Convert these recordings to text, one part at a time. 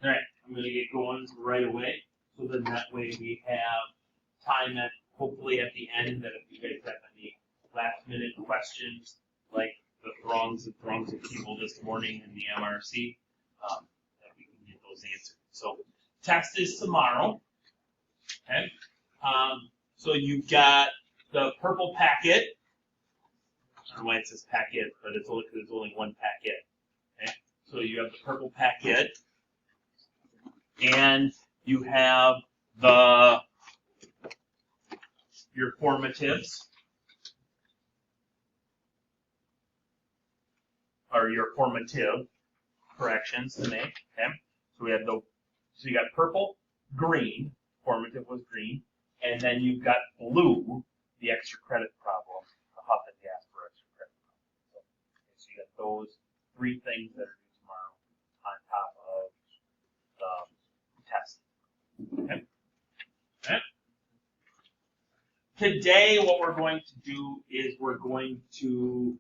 All right, I'm going to get going right away. So then that way we have time at hopefully at the end that if you guys have any last minute questions, like the throngs and throngs of people this morning in the MRC, that we can get those answered. So test is tomorrow. Okay. So you've got the purple packet. I don't know why it says packet, but it's only because there's only one packet. Okay. So you have the purple packet. And you have your formatives, or your formative corrections to make. Okay, so we have so you got purple, green, formative was green, and then you've got blue, the extra credit problem, the Huff and Jasper extra credit problem. So you got those three things that are due tomorrow on top of the test. Okay. Okay. Today, what we're going to do is we're going to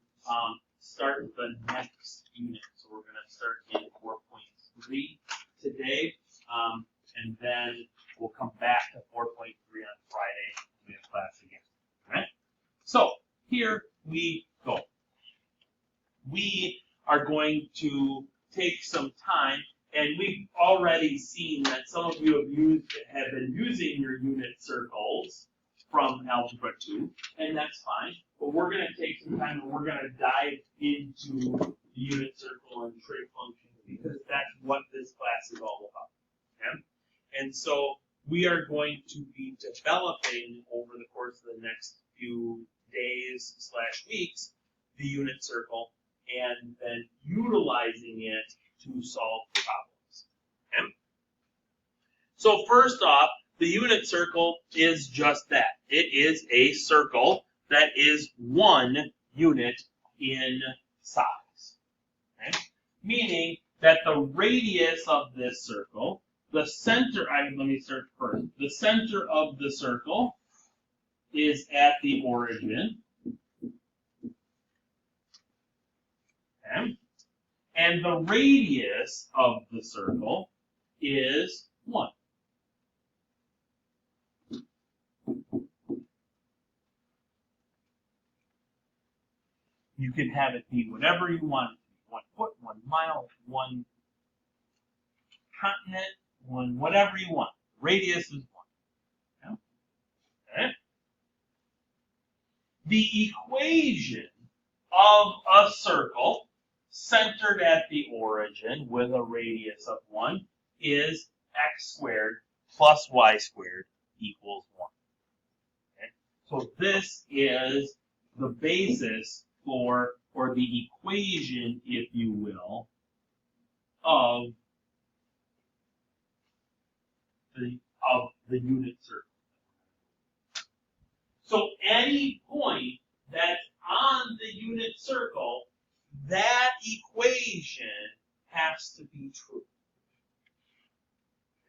start the next unit. So we're going to start in 4.3 today, and then we'll come back to 4.3 on Friday when we have class again. All right? So here we go. We are going to take some time. And we've already seen that some of you have been using your unit circles from Algebra 2, and that's fine. But we're going to take some time and we're going to dive into the unit circle and trig function because that's what this class is all about. Okay? And so we are going to be developing over the course of the next few days / weeks the unit circle and then utilizing it to solve problems. Okay? So first off, the unit circle is just that. It is a circle that is 1 unit in size. Okay? Meaning that the radius of this circle, the center, let me start first. The center of the circle is at the origin. Okay? And the radius of the circle is 1. You can have it be whatever you want. 1 foot, 1 mile, 1 continent, 1 whatever you want. Radius is 1. Okay? The equation of a circle centered at the origin with a radius of 1 is x squared plus y squared equals 1. Okay? So this is the basis for, or the equation, if you will, of the unit circle. So any point that's on the unit circle, that equation has to be true.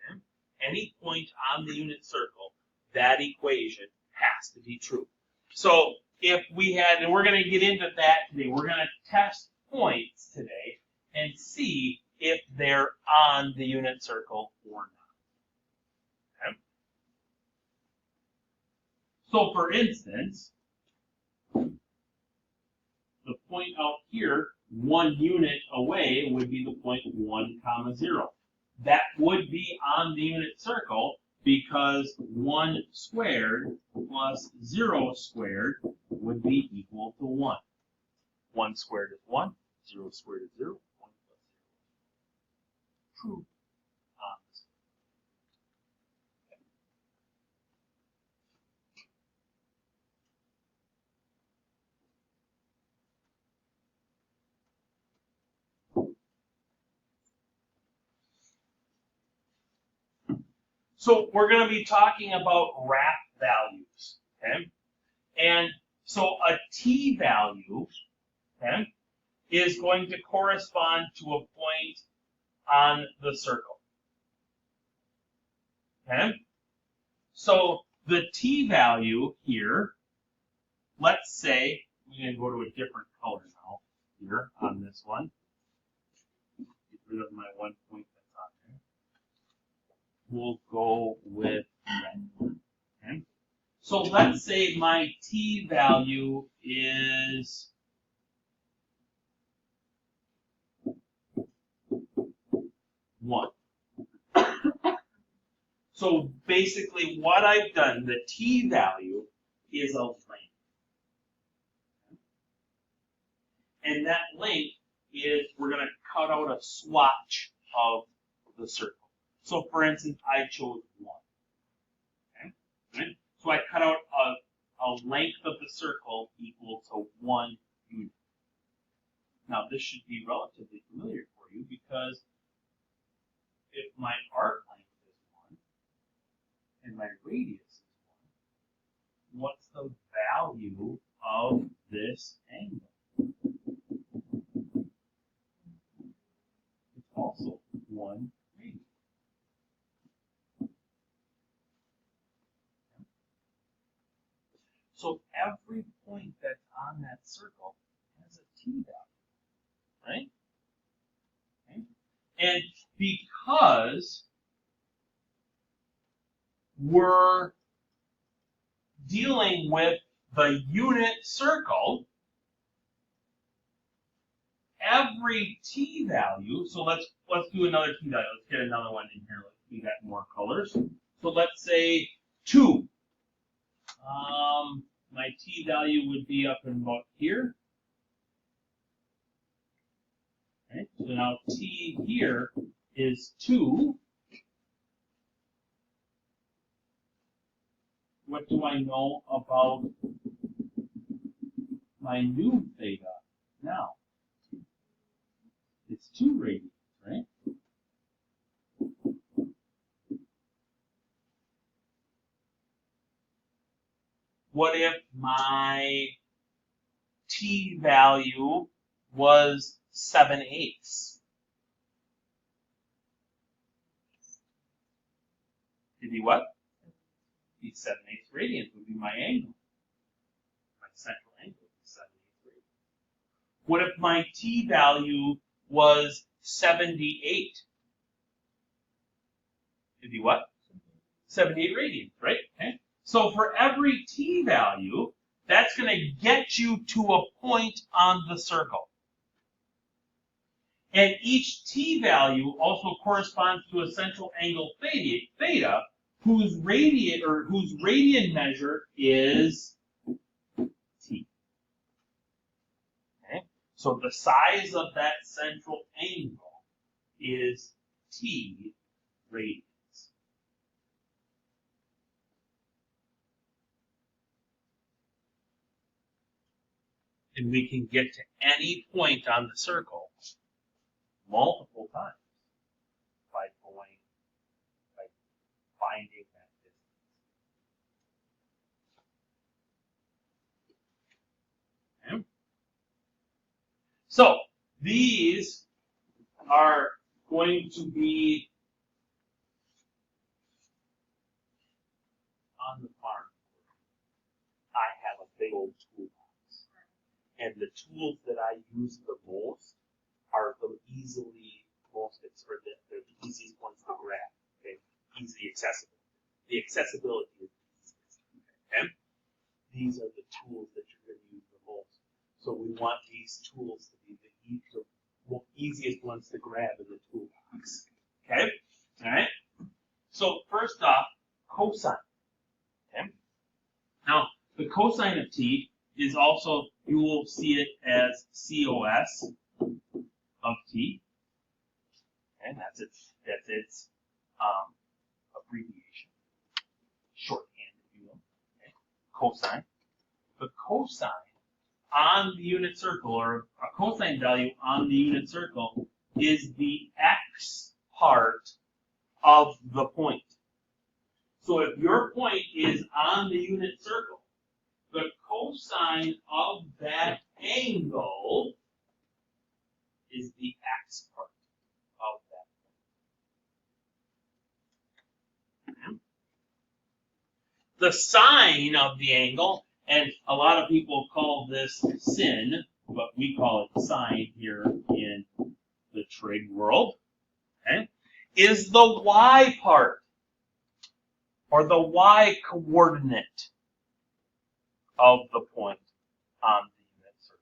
Okay? Any point on the unit circle, that equation has to be true. So if we had, and we're going to get into that today, we're going to test points today and see if they're on the unit circle or not. Okay? So for instance, the point out here, 1 unit away, would be the point 1, 0. That would be on the unit circle because 1 squared plus 0 squared would be equal to 1. 1 squared is 1, 0 squared is 0, 1 plus 0. True. So we're going to be talking about graph values, okay? And so a t value, okay, is going to correspond to a point on the circle, okay? So the t value here, let's say, I'm going to go to a different color now here on this one. Get rid of my 1 point that's on there. we'll go with red. Okay? So let's say my t value is 1. So basically what I've done, the t value is a length. And that length is, we're going to cut out a swatch of the circle. So for instance, I chose 1. Okay? Right? So I cut out a length of the circle equal to 1 unit. Now this should be relatively familiar for you because if my arc length is 1 and my radius is 1, what's the value of this angle? It's also 1 radius. So every point that's on that circle has a t value, right? Okay. And because we're dealing with the unit circle, every t value, so let's do another t value. Let's get another one in here. We got more colors. So let's say 2. My t value would be up in about here. Okay, so now t here is 2. What do I know about my new theta now? It's 2 radians, right? What if my t value was 7/8? It'd be what? Be 7/8 radians would be my angle. My central angle is 7/8 radians. What if my t value was 78? It'd be what? 78 radians, right? Okay. So for every t value, that's going to get you to a point on the circle. And each t value also corresponds to a central angle theta, whose radian measure is t. Okay? So the size of that central angle is t radians. And we can get to any point on the circle multiple times by finding that distance. Okay. So these are going to be on the farm. I have a big old toolbox. And the tools that I use the most are the easiest ones to grab. Okay? Easily accessible. The accessibility is the easiest. Okay? These are the tools that you're going to use the most. So we want these tools to be the easiest ones to grab in the toolbox. Okay? Alright? So first off, cosine. Okay? Now, the cosine of t is also, you will see it as cos of t. And that's its abbreviation. Shorthand, if you will. Okay. Cosine. The cosine on the unit circle, or a cosine value on the unit circle, is the x part of the point. So if your point is on the unit circle, the cosine of that angle is the x part of that point. The sine of the angle, and a lot of people call this sin, but we call it sine here in the trig world, okay, is the y part or the y coordinate of the point on the unit circle.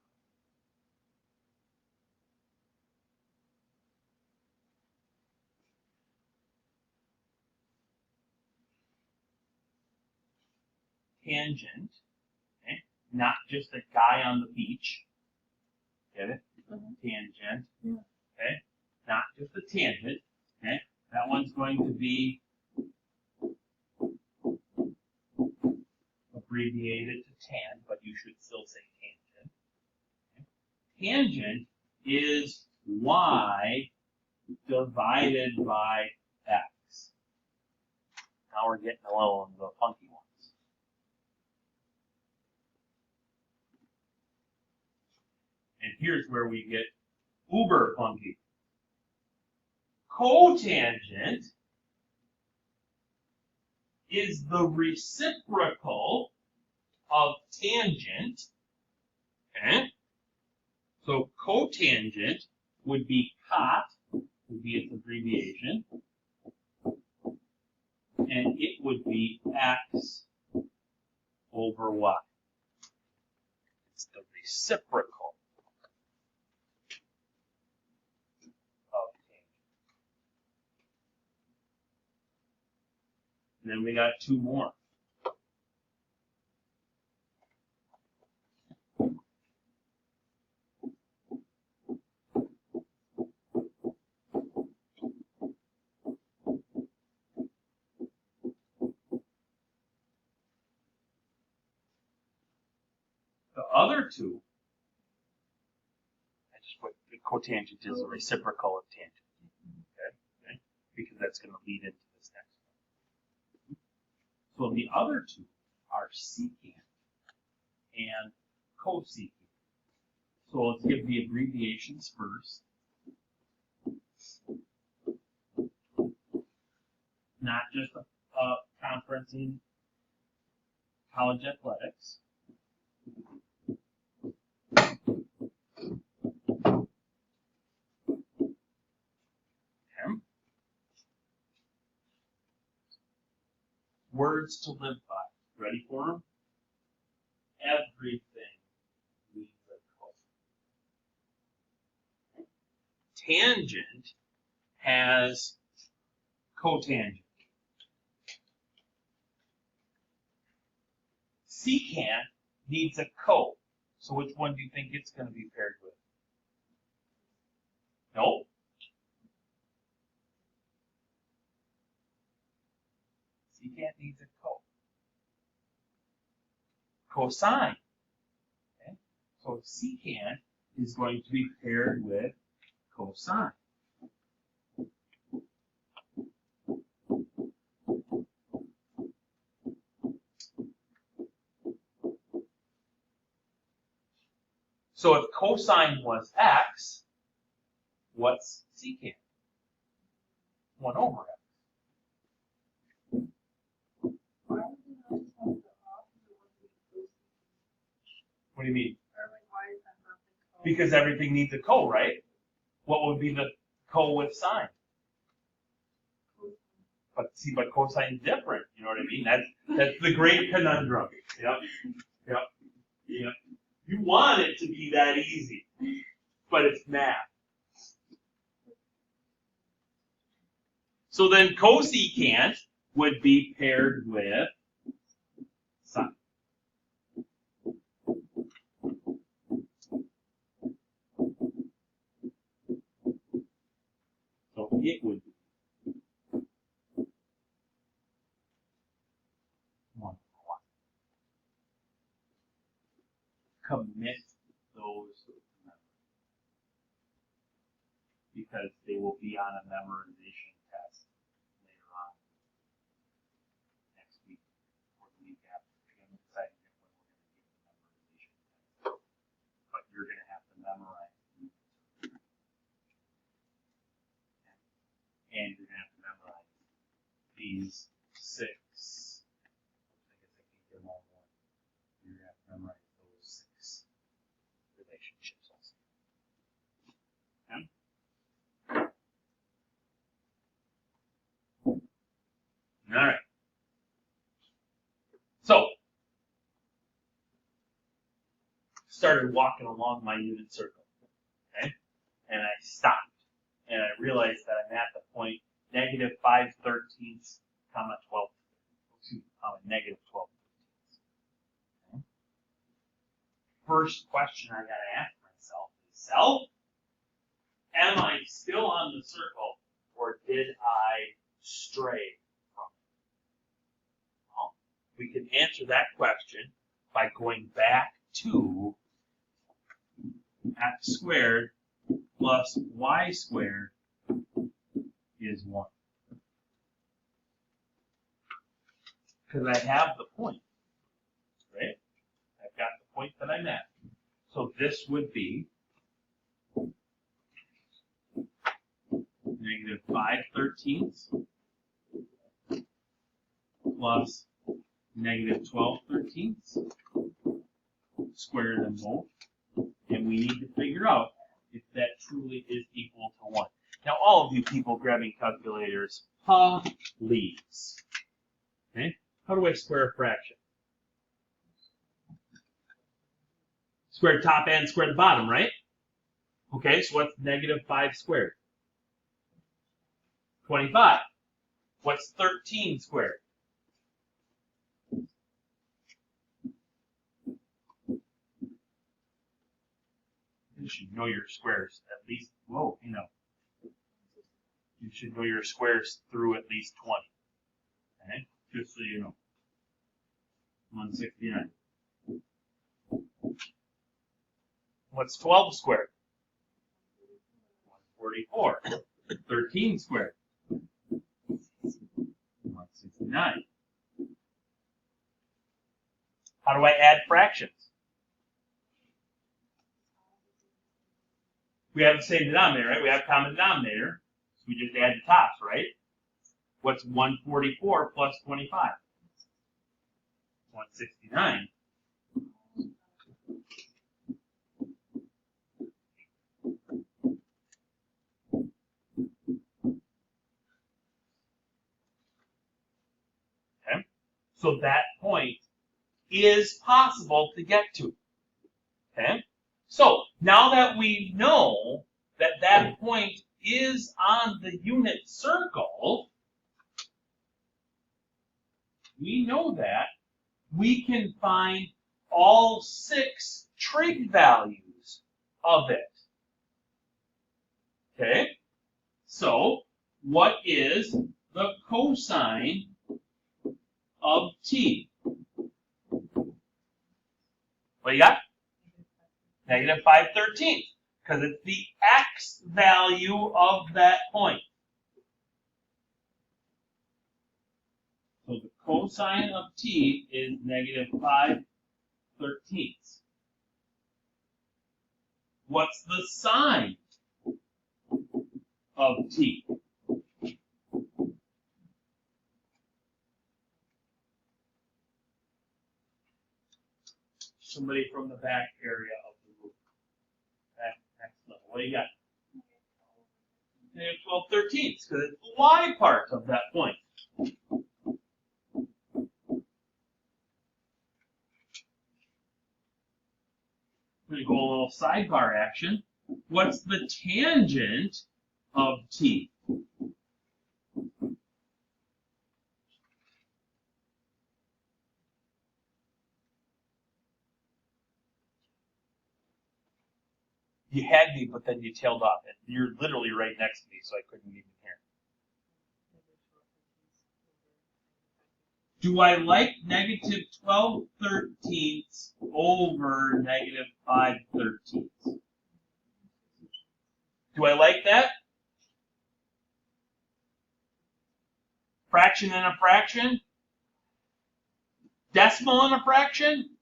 Tangent, okay? Not just a guy on the beach. Get it? Tangent. Yeah. Okay? Not just a tangent. Okay? That one's going to be abbreviated to tan, but you should still say tangent. Okay? Tangent is y divided by x. Now we're getting a little into the funky ones. And here's where we get uber funky. Cotangent is the reciprocal of tangent. Okay? So cotangent would be cot, would be its abbreviation, and it would be x over y. It's the reciprocal of tangent. And then we got two more. The other two, I just put the cotangent is a reciprocal of tangent. Okay? Because that's going to lead into this next one. So the other two are secant and cosecant. So let's give the abbreviations first. Not just a conference in college athletics. Okay. Words to live by. Ready for them? Everything needs a cosine. Tangent has cotangent. Secant needs a co. So which one do you think it's going to be paired with? Nope. Secant needs a co. Cosine. Okay? So secant is going to be paired with cosine. So if cosine was x, what's secant? 1 over x. What do you mean? Because everything needs a co, right? What would be the co with sine? But see, but cosine is different. You know what I mean? That's the great conundrum. Yep. Yep. Yep. You want it to be that easy, but it's math. So then cosecant would be paired with sine. So it would be 1 over 1. Commit those to memory because they will be on a memorization test later on next week or the week after. I'm deciding when we're going to give the memorization test. But you're going to have to memorize. And you're going to have to memorize these 6. I guess I can't get them all in one. You're going to have to memorize those 6 relationships also. Okay? All right. started walking along my unit circle, okay? And I stopped, and I realized that I'm at the point negative 5/13, comma 12, comma negative 12. Okay? First question I gotta ask myself is, self, am I still on the circle, or did I stray from it? Well, we can answer that question by going back to x squared plus y squared is 1. Because I have the point, right? I've got the point that I'm at. So this would be negative 5/13 plus negative 12/13, square them both, and we need to figure out if that truly is equal to 1. Now, all of you people grabbing calculators, please. Okay? How do I square a fraction? Square the top and square the bottom, right? Okay, so what's negative 5 squared? 25. What's 13 squared? You should know your squares at least, you should know your squares through at least 20. Okay? Just so you know. 169. What's 12 squared? 144. 13 squared? 169. How do I add fractions? We have the same denominator, right? We have common denominator. So we just add the tops, right? What's 144 plus 25? 169. Okay? So that point is possible to get to. Okay? So now that we know that that point is on the unit circle, we know that we can find all 6 trig values of it. Okay? So, what is the cosine of t? What do you got? Negative 5/13, because it's the x value of that point. So the cosine of t is negative 5/13. What's the sine of t? Somebody from the back area of the room. Next level. What do you got? Negative 12/13, because it's the y part of that point. I'm going to go a little sidebar action. What's the tangent of t? You had me, but then you tailed off. And you're literally right next to me, so I couldn't even hear. Do I like negative 12/13 over negative 5/13? Do I like that? Fraction and a fraction? Decimal and a fraction?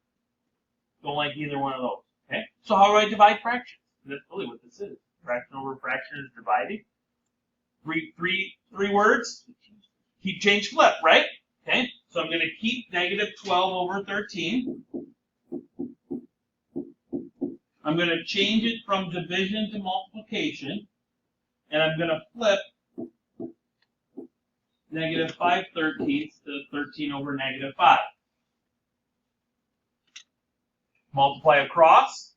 Don't like either one of those. Okay? So how do I divide fractions? That's really what this is. Fraction over fraction is dividing. Three words. Keep, change, flip, right? Okay? So I'm going to keep negative 12 over 13. I'm going to change it from division to multiplication. And I'm going to flip negative 5/13 to 13 over negative 5. multiply across,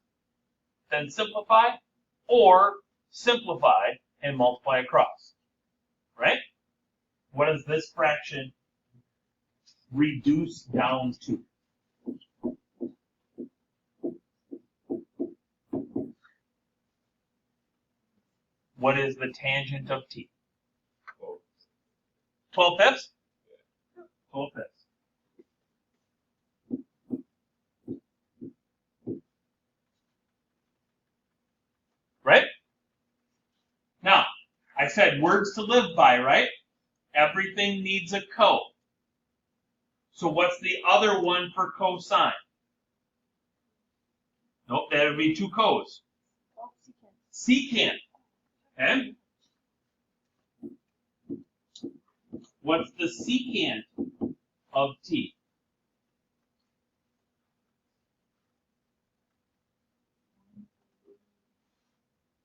then simplify, or simplify and multiply across, right? What does this fraction reduce down to? What is the tangent of t? 12 fifths? 12 fifths. Right? Now, I said words to live by, right? Everything needs a co. So what's the other one for cosine? Nope, that would be two co's. Secant. Okay? What's the secant of t?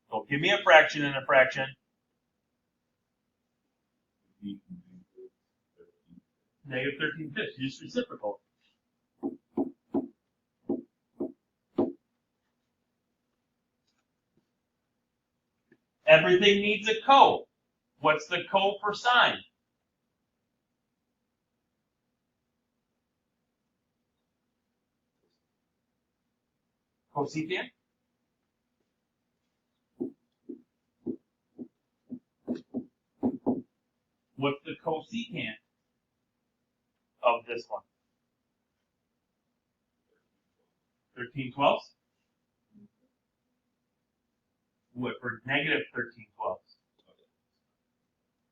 So give me a fraction and a fraction. Negative 13 fifths, just reciprocal. Everything needs a co. What's the co for sine? Cosecant? What's the cosecant of this one? 13/12? What, for negative 13/12?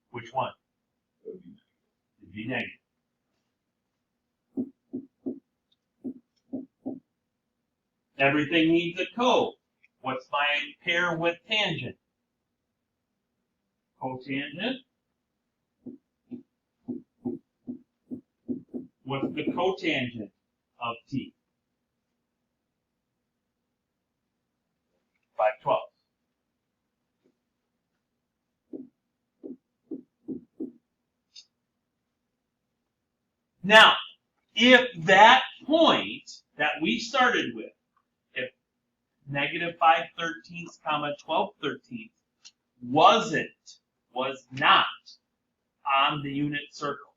Which one? It'd be negative. Everything needs a co. What's my pair with tangent? Cotangent. What's the cotangent of t? 5/12. Now, if that point that we started with, if negative 5/13 comma 12/13 was not on the unit circle,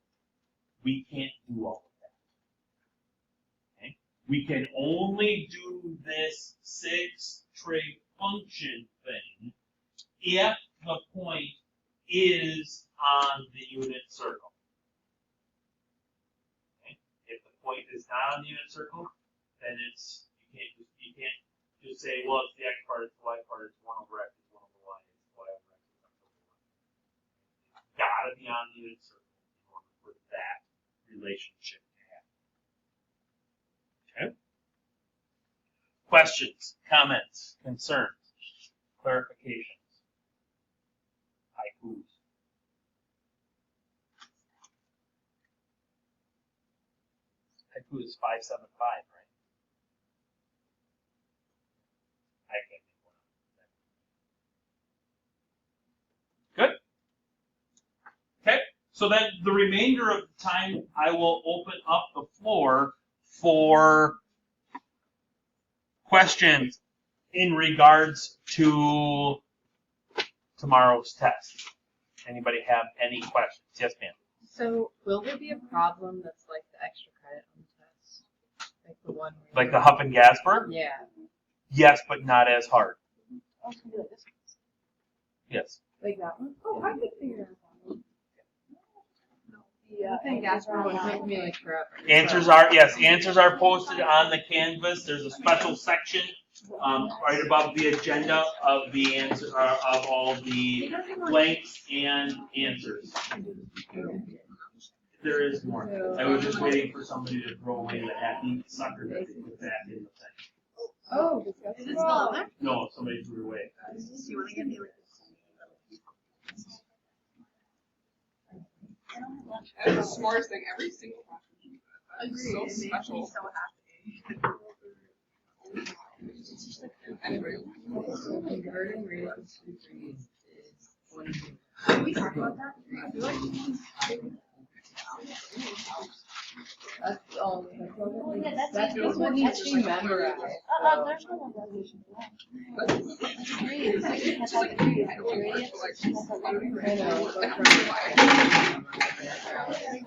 we can't do all of that. Okay? We can only do this 6-trig function thing if the point is on the unit circle. Okay? If the point is not on the unit circle, then you can't just say, well, it's the x part, it's the y part, it's 1 over x, it's 1 over y, it's y over x, it's x over y. It's gotta be on the unit circle in order for that relationship to happen. Okay? Questions, comments, concerns, clarifications, haikus. Haiku is 575, right? I can't think one. Good. Okay. So then the remainder of the time, I will open up the floor for questions in regards to tomorrow's test. Anybody have any questions? Yes, ma'am. So, will there be a problem that's like the extra credit on the test? Like the one where Like the Huff and Gasper? Yeah. Yes, but not as hard. Oh, it's gonna be like this one. Yes. Like that one? Oh, I could figure out that one. Yeah, I think Gasper would take me like forever. Answers are posted on the Canvas. There's a special section right above the agenda of the answer of all the blanks and answers. There is more. I was just waiting for somebody to throw away the happy sucker that they put back in the thing. Oh, Is it still on there? No, somebody threw it away. Do you want to give me like The smartest thing every single one. Agreed. So It makes me special. so happy. Anyway, Garden radius is 20. Can we talk about that? I feel like That's all. That's just what needs to be memorized. There's no one resolution for that. It's like, I always wish to like, I don't even I know. know.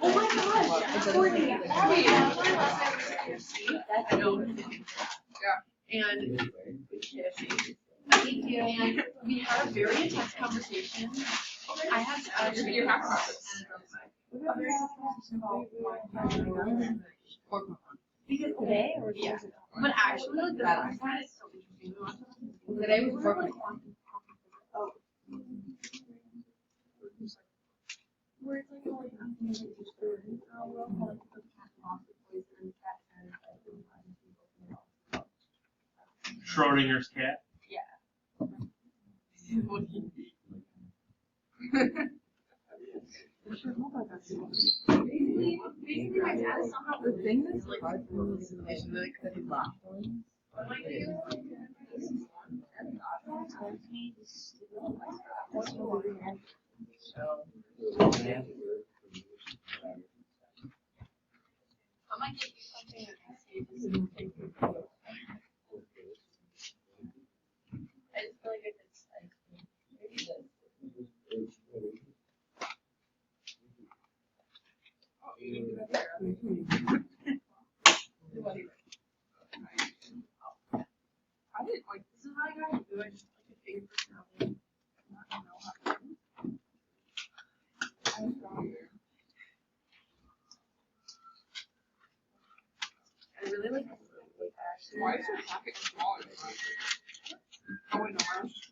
Oh my gosh, Courtney, I know. and thank you. And we had a very intense conversation. I had You have to. a very intense conversation about because today or yeah, but actually the last one is so interesting. Today was perfect. Where it's like, oh, I'm going to teach her, we'll call it the cat lost voice and cat and Schrodinger's cat. Basically, my dad is somehow The thing that's hard for me is really because he laughed. I might get you something that can save this. I just feel like if it's maybe this. I didn't like, This is how I got to do it. Just like a big personality. Not know how to do it. I really like this. why is your pocket smaller? Oh, wait, no, mine's